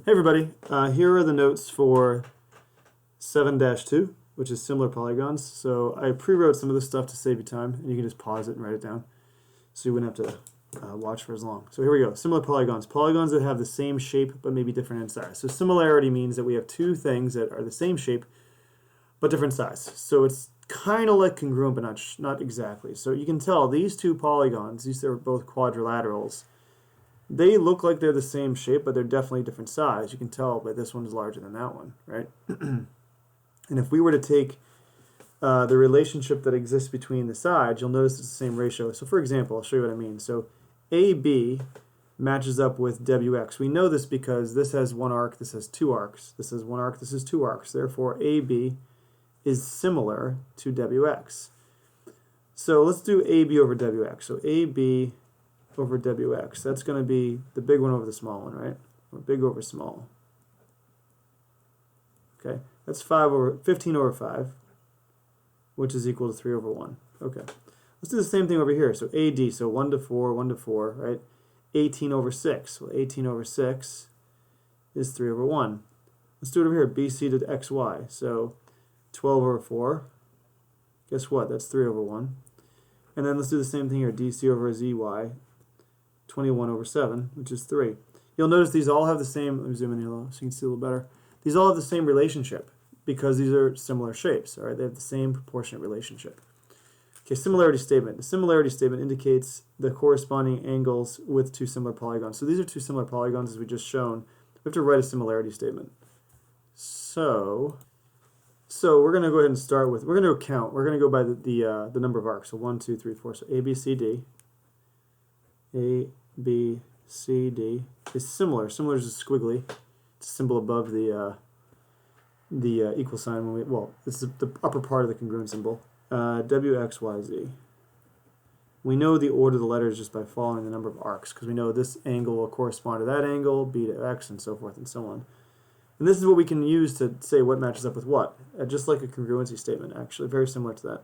Hey everybody, here are the notes for 7-2, which is similar polygons. So I pre-wrote some of this stuff to save you time, and you can just pause it and write it down, so you wouldn't have to watch for as long. So here we go, similar polygons. Polygons that have the same shape but maybe different in size. So similarity means that we have two things that are the same shape but different size. So it's kind of like congruent, but not exactly. So you can tell these two polygons, these are both quadrilaterals. They look like they're the same shape, but they're definitely different size. You can tell that this one is larger than that one, right? And if we were to take the relationship that exists between the sides, you'll notice it's the same ratio. So for example, I'll show you what I mean. So AB matches up with WX. We know this because this has one arc, this has two arcs. This has one arc, this has two arcs. Therefore, AB is similar to WX. So let's do AB over WX. So AB over WX. That's going to be the big one over the small one, right? Or big over small. Okay, that's 15 over 5, which is equal to 3 over 1. Okay, let's do the same thing over here. So AD, so 1 to 4, 1 to 4, right? 18 over 6. Well, 18 over 6 is 3 over 1. Let's do it over here, BC to XY. So 12 over 4. Guess what? That's 3 over 1. And then let's do the same thing here, DC over ZY. 21 over 7, which is 3. You'll notice these all have the same, let me zoom in here a little so you can see a little better. These all have the same relationship because these are similar shapes, all right? They have the same proportionate relationship. Okay, similarity statement. The similarity statement indicates the corresponding angles with two similar polygons. So these are two similar polygons as we just shown. We have to write a similarity statement. So we're going to go ahead and start with, we're going to count. We're going to go by the number of arcs. So 1, 2, 3, 4. So A, B, C, D. A, B, C, D is similar. Similar is just squiggly. It's a symbol above the equal sign. When it's the upper part of the congruent symbol. W, X, Y, Z. We know the order of the letters just by following the number of arcs, because we know this angle will correspond to that angle, B to X, and so forth and so on. And this is what we can use to say what matches up with what. Just like a congruency statement, actually. Very similar to that.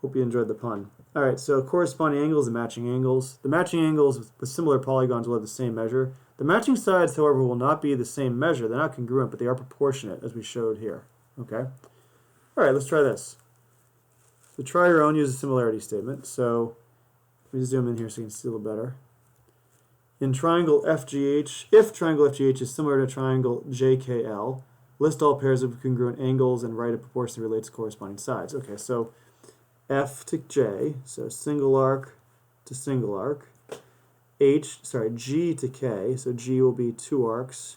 Hope you enjoyed the pun. All right, so corresponding angles and matching angles. The matching angles with similar polygons will have the same measure. The matching sides, however, will not be the same measure. They're not congruent, but they are proportionate, as we showed here. Okay? All right, let's try this. So try your own, use a similarity statement. So let me zoom in here so you can see a little better. In triangle FGH, if triangle FGH is similar to triangle JKL, list all pairs of congruent angles and write a proportion that relates to corresponding sides. Okay, so F to J, so single arc to single arc. G to K, so G will be 2 arcs,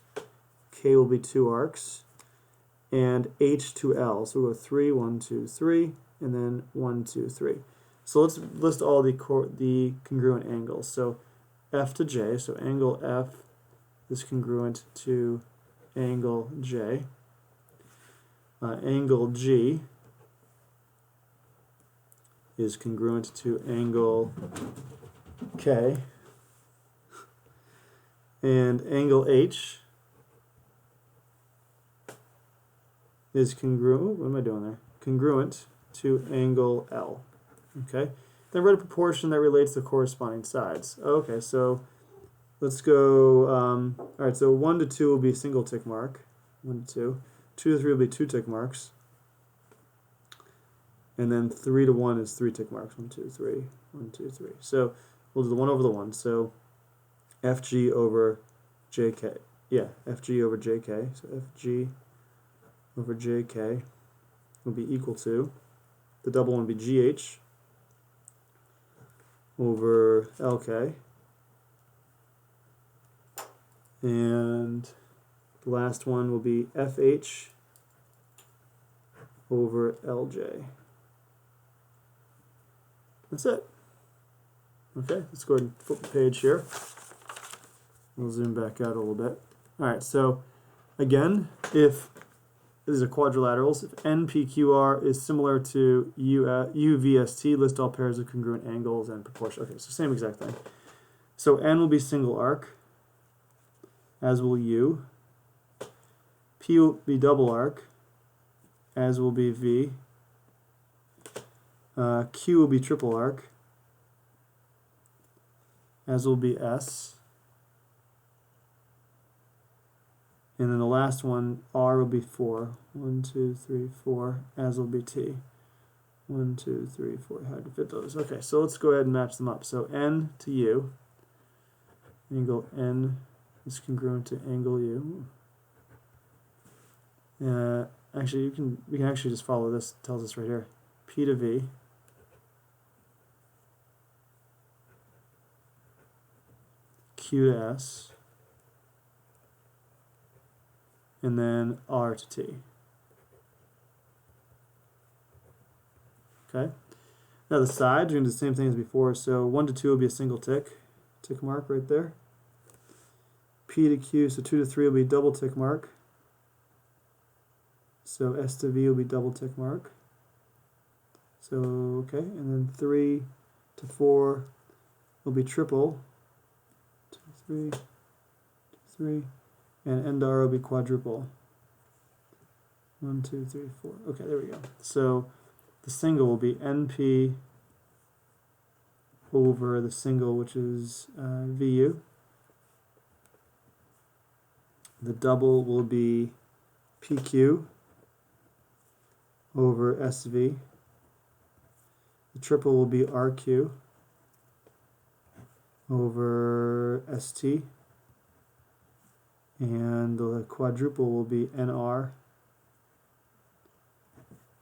K will be 2 arcs, and H to L, so we'll go 3, 1, 2, 3, and then 1, 2, 3. So let's list all the congruent angles. So F to J, so angle F is congruent to angle J. Angle G is congruent to angle K, and angle H is congruent, what am I doing there? Congruent to angle L, okay? Then write a proportion that relates to corresponding sides. Okay, so let's go, all right, so 1 to 2 will be a single tick mark, 1 to 2. 2 to 3 will be 2 tick marks. And then 3 to 1 is 3 tick marks. 1, 2, 3, 1, 2, 3. So we'll do the 1 over the 1. So FG over JK. Yeah, FG over JK. So FG over JK will be equal to, the double one will be GH over LK. And the last one will be FH over LJ. That's it. Okay, let's go ahead and flip the page here. We'll zoom back out a little bit. All right, so again, if these are quadrilaterals, if NPQR is similar to UVST, list all pairs of congruent angles and proportion. Okay, so same exact thing. So N will be single arc, as will U. P will be double arc, as will be V. Q will be triple arc, as will be S. And then the last one, r will be 4. 1, 2, 3, 4, as will be t. 1, 2, 3, 4, hard to fit those. Okay, so let's go ahead and match them up. So n to u, angle n is congruent to angle u. Actually, we can actually just follow this. It tells us right here. P to V. Q to S. And then R to T. Okay. Now the sides, we're going to do the same thing as before. So 1 to 2 will be a single tick mark right there. P to Q, so 2 to 3 will be double tick mark. So S to V will be double tick mark. So, okay, and then 3 to 4 will be triple. 2, 3, 2, 3. And N to R will be quadruple. 1, 2, 3, 4. Okay, there we go. So the single will be NP over the single, which is VU. The double will be PQ over SV. The triple will be RQ over ST. And the quadruple will be NR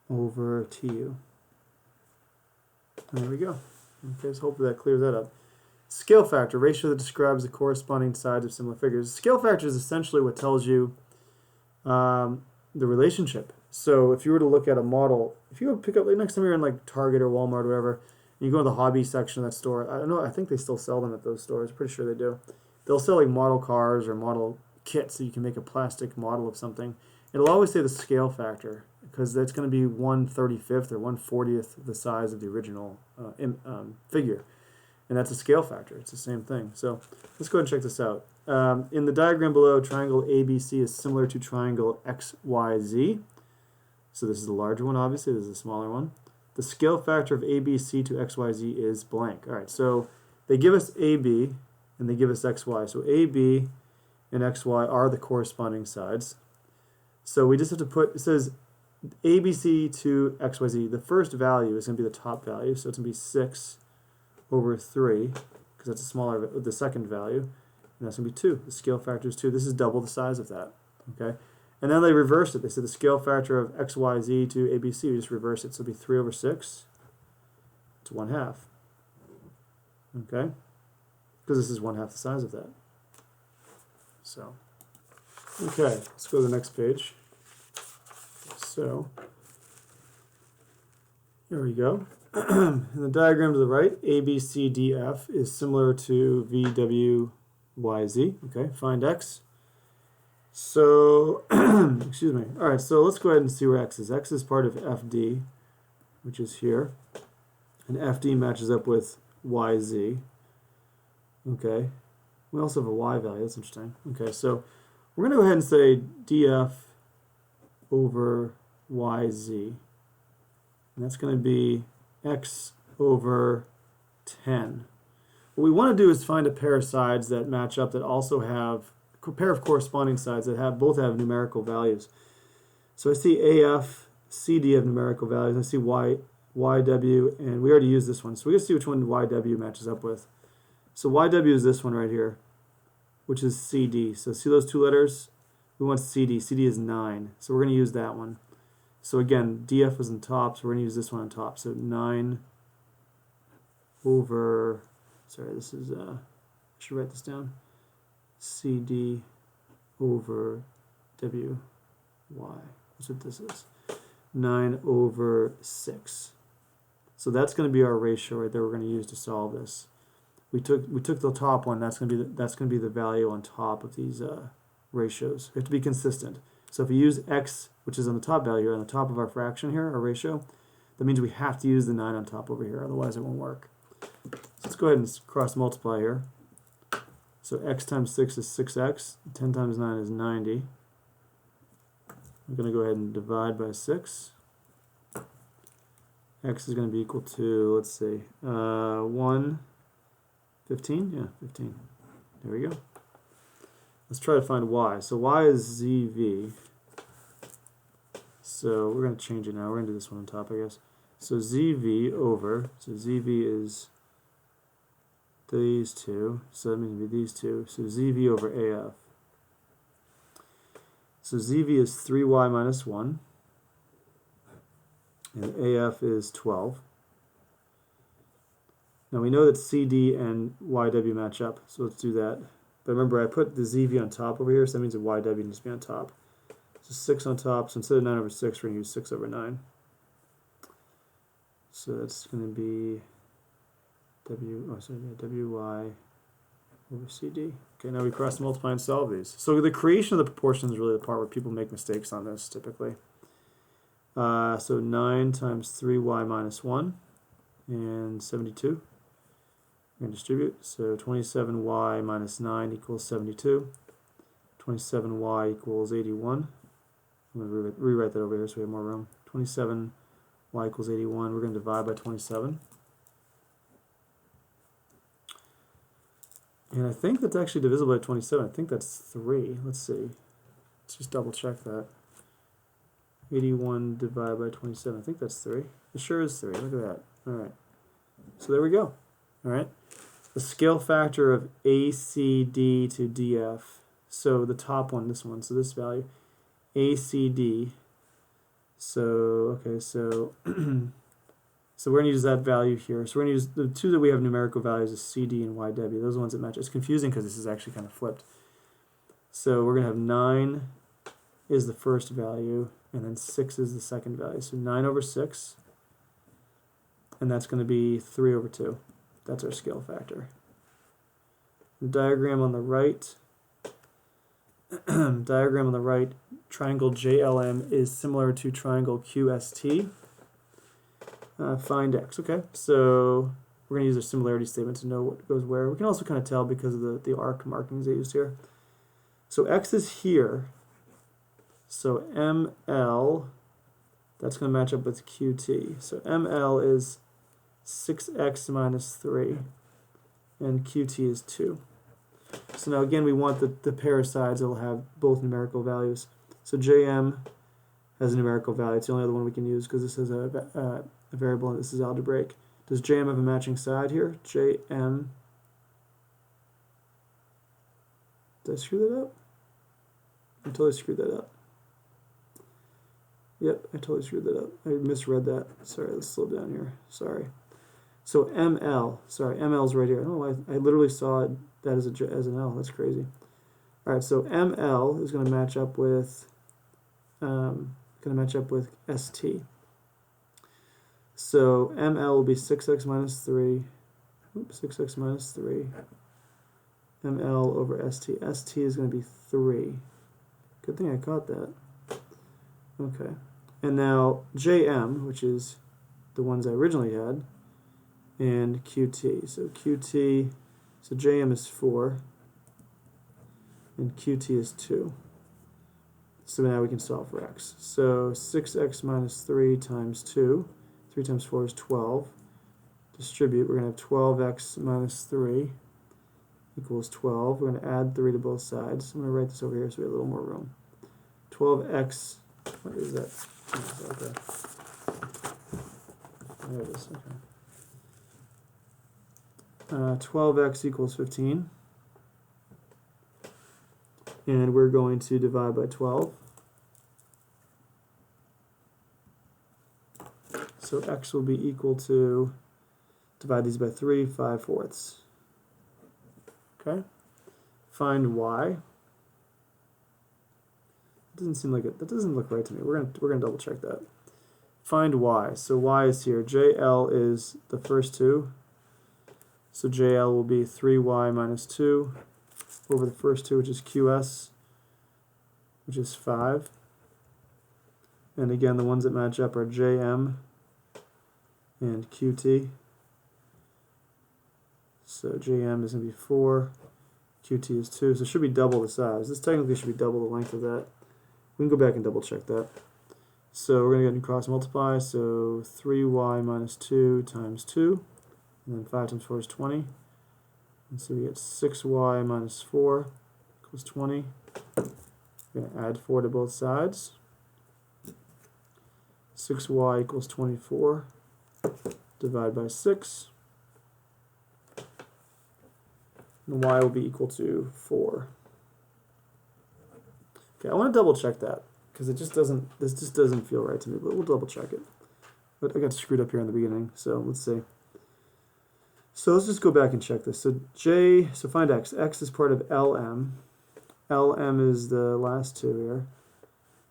over TU. And there we go. Okay, so hopefully that clears that up. Scale factor, ratio that describes the corresponding sides of similar figures. Scale factor is essentially what tells you the relationship. So if you were to look at a model, if you would pick up, like next time you're in like Target or Walmart or whatever, and you go to the hobby section of that store, I don't know, I think they still sell them at those stores, pretty sure they do. They'll sell like model cars or model kits so you can make a plastic model of something. It'll always say the scale factor because that's going to be 1/35th or 1/40th the size of the original figure. And that's a scale factor. It's the same thing. So let's go ahead and check this out. In the diagram below, triangle ABC is similar to triangle XYZ. So this is the larger one, obviously. This is the smaller one. The scale factor of ABC to XYZ is blank. All right, so they give us AB and they give us XY. So AB and XY are the corresponding sides. So we just have to put, it says ABC to XYZ. The first value is going to be the top value. So it's going to be 6 over 3, because that's a smaller, the second value. And that's going to be 2. The scale factor is 2. This is double the size of that. Okay. And then they reverse it. They say the scale factor of XYZ to ABC, we just reverse it. So it'll be 3 over 6 to 1/2. Okay? Because this is 1/2 the size of that. So, okay, let's go to the next page. So, here we go. In the diagram to the right, ABCDF is similar to VWYZ. Okay, find X. So, excuse me. All right, so let's go ahead and see where X is. X is part of FD, which is here. And FD matches up with YZ. Okay. We also have a Y value. That's interesting. Okay, so we're going to go ahead and say DF over YZ. And that's going to be X over 10. What we want to do is find a pair of sides that match up that also have a pair of corresponding sides that both have numerical values. So I see AF, CD have numerical values. I see YW, and we already used this one. So we're going to see which one YW matches up with. So YW is this one right here, which is CD. So see those two letters? We want CD. CD is 9. So we're going to use that one. So again, DF was on top, so we're going to use this one on top. So 9 over, sorry, this is, I should write this down. CD over WY. That's what this is. 9 over 6. So that's going to be our ratio right there we're going to use to solve this. We took the top one. That's going to be the value on top of these ratios. We have to be consistent. So if we use X, which is on the top value here, on the top of our fraction here, our ratio, that means we have to use the 9 on top over here. Otherwise, it won't work. So let's go ahead and cross multiply here. So X times 6 is 6X. 10 times 9 is 90. I'm going to go ahead and divide by 6. X is going to be equal to, let's see, 1, 15? Yeah, 15. There we go. let's try to find y. So y is zv. So we're going to change it now. We're going to do this one on top, I guess. So zv over, so zv is these two, so that means it'd be these two. So zv over af. So zv is 3y minus 1, and af is 12. Now we know that CD and YW match up, so let's do that. But remember, I put the ZV on top over here, so that means the YW needs to be on top. So 6 on top, so instead of 9 over 6, we're going to use 6 over 9. So that's going to be WY over CD. Okay, now we cross multiply and solve these. So the creation of the proportion is really the part where people make mistakes on this, typically. So 9 times 3y minus 1 and 72. We're going to distribute. So 27y minus 9 equals 72. 27y equals 81. I'm going to rewrite that over here so we have more room. 27y equals 81. We're going to divide by 27. And I think that's actually divisible by 27. I think that's 3. Let's see. Let's just double check that. 81 divided by 27. I think that's 3. It sure is 3. Look at that. All right. So there we go. All right. The scale factor of ACD to DF. So the top one, this one. So this value, ACD. So okay. So so we're going to use that value here. So we're going to use the two that we have numerical values is CD and YW. Those are the ones that match. It's confusing because this is actually kind of flipped. So we're going to have 9 is the first value, and then 6 is the second value. So 9 over 6, and that's going to be 3 over 2. That's our scale factor. The diagram on the right, triangle JLM is similar to triangle QST. Find x. Okay, so we're going to use a similarity statement to know what goes where. We can also kind of tell because of the arc markings they used here. So x is here. So ML, that's going to match up with QT. So ML is 6x minus 3, and QT is 2. So now again, we want the pair of sides that will have both numerical values. So JM has a numerical value. It's the only other one we can use because this is a variable and this is algebraic. Does JM have a matching side here? JM. Did I screw that up? I totally screwed that up. Yep, I totally screwed that up. I misread that. Sorry, let's slow down here. Sorry. So ML, sorry, ML is right here. I don't know why I literally saw that as an L. That's crazy. All right, so ML is going to match up with ST. So ML will be 6x minus 3. Oops, 6x minus 3. ML over ST. ST is going to be 3. Good thing I caught that. Okay. And now JM, which is the ones I originally had, and QT. So QT, so JM is 4, and QT is 2. So now we can solve for x. So 6x minus 3 times 2. 3 times 4 is 12. Distribute, we're going to have 12x minus 3 equals 12. We're going to add 3 to both sides. I'm going to write this over here so we have a little more room. 12x, what is that? Okay. There it is, okay. 12x equals 15. And we're going to divide by 12. So x will be equal to, divide these by 3, 5/4. Okay. Find y. Doesn't seem like it. That doesn't look right to me. We're gonna double check that. Find y. So y is here. JL is the first two. So JL will be 3y minus 2 over the first two, which is QS, which is 5. And again, the ones that match up are JM and QT. So JM is going to be 4, QT is 2. So it should be double the size. This technically should be double the length of that. We can go back and double check that. So we're going to go ahead and cross multiply. So 3y minus 2 times 2. And then 5 times 4 is 20. And so we get 6y minus 4 equals 20. We're going to add 4 to both sides. 6y equals 24. Divide by 6. And y will be equal to 4. Okay, I want to double check that because this just doesn't feel right to me, but we'll double check it. But I got screwed up here in the beginning, so let's see. So let's just go back and check this. So find x. X is part of LM. LM is the last two here.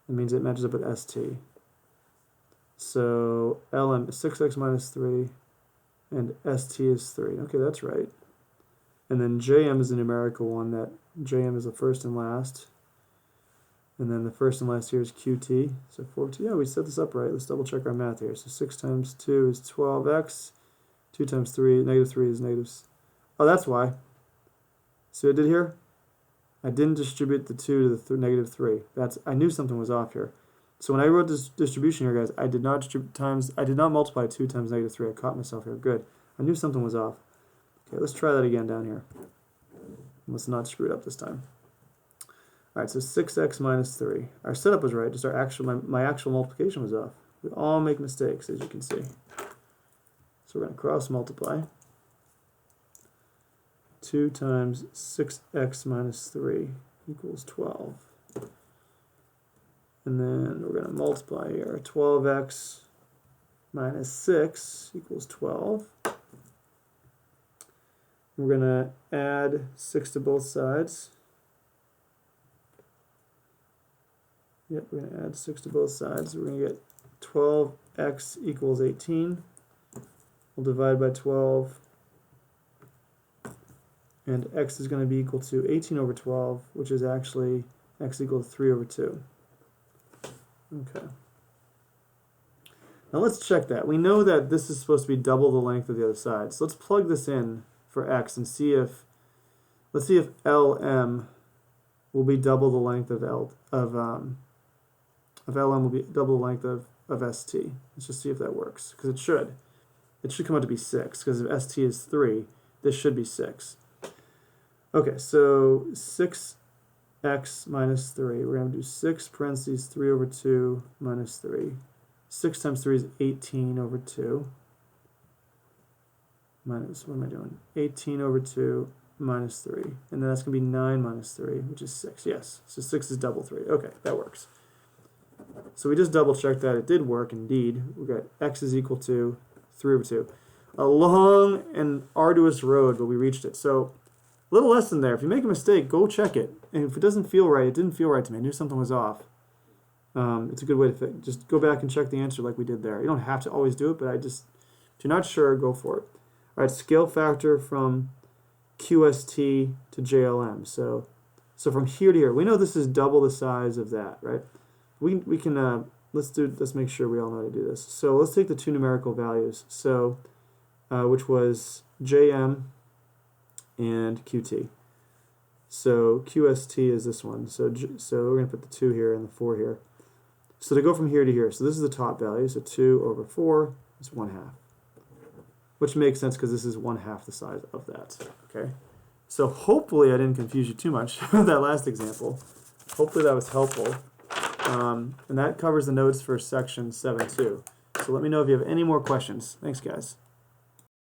It means it matches up with ST. So LM is 6x minus 3, and ST is 3. Okay, that's right. And then JM is a numerical one. That JM is the first and last. And then the first and last here is QT. So 4T. Yeah, we set this up right. Let's double check our math here. So 6 times 2 is 12x. 2 times 3, negative 3 is negative. Oh, that's why. See what I did here? I didn't distribute the 2 to the negative 3. I knew something was off here. So when I wrote this distribution here, guys, I did not multiply 2 times negative 3. I caught myself here. Good. I knew something was off. Okay, let's try that again down here. Let's not screw it up this time. All right, so 6x minus 3. Our setup was right. Just my actual multiplication was off. We all make mistakes, as you can see. So we're going to cross multiply. 2 times 6x minus 3 equals 12. And then we're going to multiply here. 12x minus 6 equals 12. We're going to add 6 to both sides. Yep, we're going to add 6 to both sides. We're going to get 12x equals 18. We'll divide by 12. And x is going to be equal to 18 over 12, which is actually x equal to 3 over 2. Okay. Now let's check that. We know that this is supposed to be double the length of the other side. So let's plug this in for x and see if, let's see if LM will be double the length of LM will be double the length of ST. Let's just see if that works, because it should. It should come out to be 6, because if ST is 3, this should be 6. Okay, so 6x minus 3. We're going to do 6 parentheses 3 over 2 minus 3. 6 times 3 is 18 over 2. Minus, what am I doing? 18 over 2 minus 3. And then that's going to be 9 minus 3, which is 6. Yes, so 6 is double 3. Okay, that works. So we just double checked that it did work indeed. We got x is equal to 3 over 2. A long and arduous road, but we reached it. So a little lesson there. If you make a mistake, go check it. And if it doesn't feel right, it didn't feel right to me. I knew something was off. It's a good way to just go back and check the answer like we did there. You don't have to always do it, but if you're not sure, go for it. All right, scale factor from QST to JLM. So from here to here, we know this is double the size of that, right? We can let's make sure we all know how to do this. So let's take the two numerical values. So which was JM and QT. So QST is this one. So we're going to put the 2 here and the 4 here. So to go from here to here, so this is the top value. So 2 over 4 is 1/2. Which makes sense because this is 1/2 the size of that. Okay. So hopefully I didn't confuse you too much with that last example. Hopefully that was helpful. And that covers the notes for section 7.2. So let me know if you have any more questions. Thanks, guys.